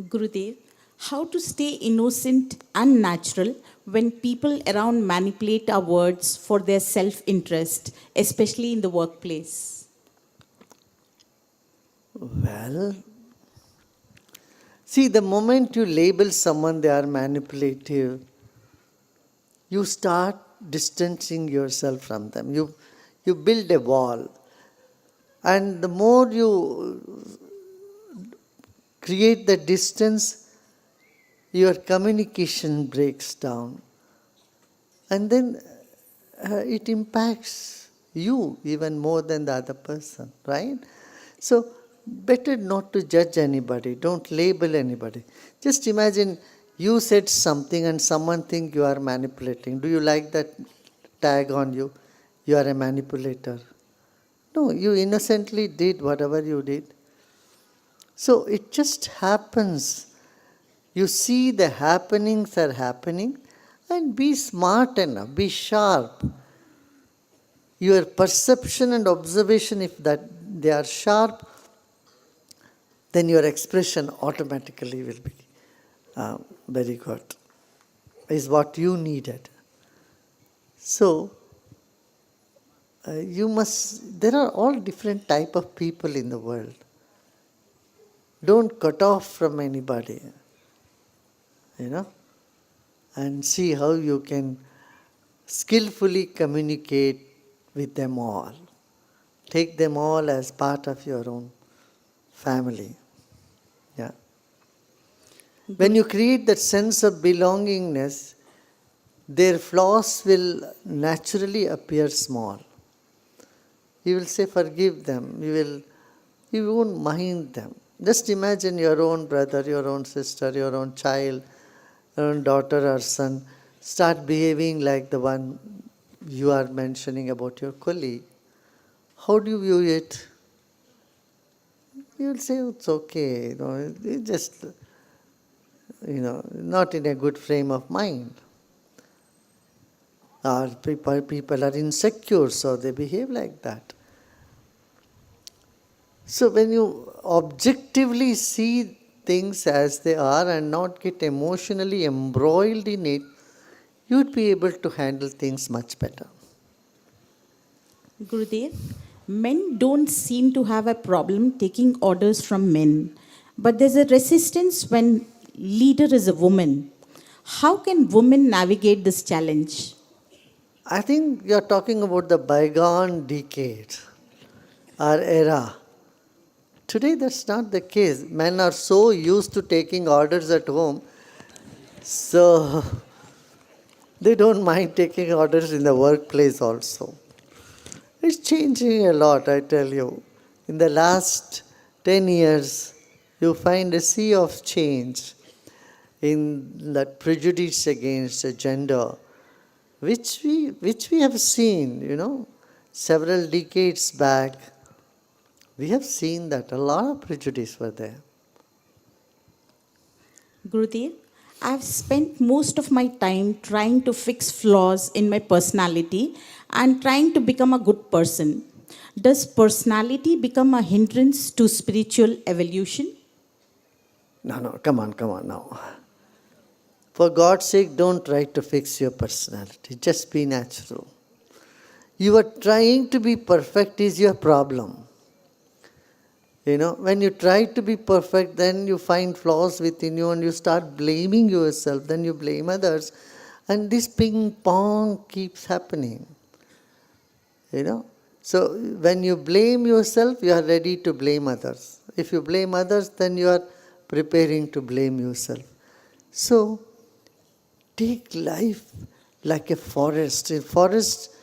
Gurudev, how to stay innocent and natural when people around manipulate our words for their self interest, especially in the workplace? Well, see, the moment you label someone they are manipulative, you start distancing yourself from them. You build a wall. And the more you create the distance, your communication breaks down. And then it impacts you even more than the other person, right? So, better not to judge anybody, don't label anybody. Just imagine you said something and someone think you are manipulating. Do you like that tag on you? You are a manipulator. No, you innocently did whatever you did. So it just happens. You see the happenings are happening and be smart enough, be sharp. Your perception and observation, if that they are sharp, then your expression automatically will be very good, is what you needed. So, there are all different type of people in the world. Don't cut off from anybody, and see how you can skillfully communicate with them all. Take them all as part of your own family. Yeah. When you create that sense of belongingness, their flaws will naturally appear small. You will say, forgive them. You won't mind them. Just imagine your own brother, your own sister, your own child, your own daughter or son start behaving like the one you are mentioning about your colleague. How do you view it? You will say, it's okay. It's just, not in a good frame of mind. Or people are insecure, so they behave like that. So when you objectively see things as they are and not get emotionally embroiled in it, you'd be able to handle things much better. Gurudev, men don't seem to have a problem taking orders from men, but there's a resistance when leader is a woman. How can women navigate this challenge? I think you're talking about the bygone decade or era. Today that's not the case. Men are so used to taking orders at home, so they don't mind taking orders in the workplace also. It's changing a lot, I tell you. In the last 10 years, you find a sea of change in that prejudice against gender, which we have seen, several decades back. We have seen that a lot of prejudice were there. Gurudev, I've spent most of my time trying to fix flaws in my personality and trying to become a good person. Does personality become a hindrance to spiritual evolution? No, come on now. For God's sake, don't try to fix your personality. Just be natural. You are trying to be perfect is your problem. When you try to be perfect, then you find flaws within you and you start blaming yourself. Then you blame others. And this ping pong keeps happening. So when you blame yourself, you are ready to blame others. If you blame others, then you are preparing to blame yourself. So take life like a forest. In forest,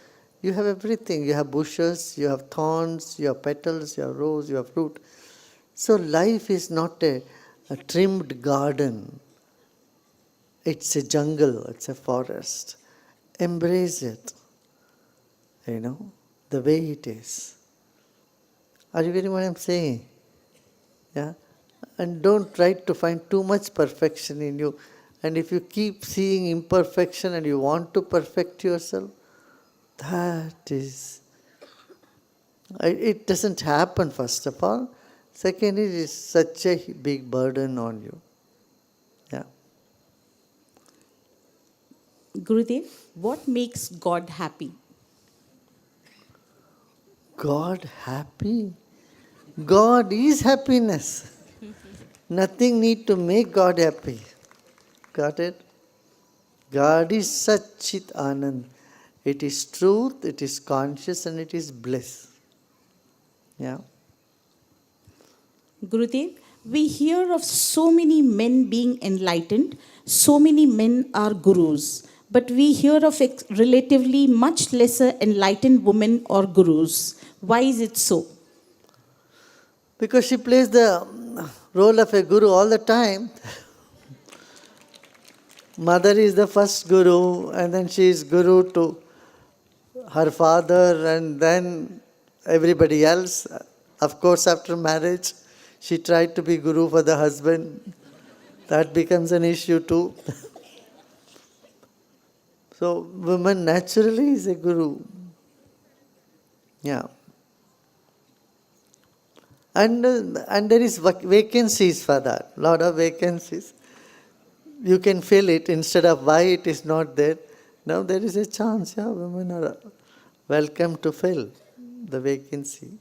you have everything. You have bushes, you have thorns, you have petals, you have rose, you have fruit. So life is not a trimmed garden. It's a jungle, it's a forest. Embrace it, the way it is. Are you getting what I'm saying? Yeah? And don't try to find too much perfection in you. And if you keep seeing imperfection and you want to perfect yourself, it doesn't happen, first of all. Second, it is such a big burden on you. Yeah. Gurudev, what makes God happy? God happy? God is happiness. Nothing need to make God happy. Got it? God is Satchit Anand. It is truth, it is conscious, and it is bliss. Yeah. Gurudev, we hear of so many men being enlightened, so many men are gurus, but we hear of relatively much lesser enlightened women or gurus. Why is it so? Because she plays the role of a guru all the time. Mother is the first guru, and then she is guru to her father, and then everybody else. Of course, after marriage, she tried to be guru for the husband. That becomes an issue too. So, woman naturally is a guru. Yeah. And there is vacancies for that. Lot of vacancies. You can fill it instead of why it is not there. Now there is a chance. Yeah, women are welcome to fill the vacancy.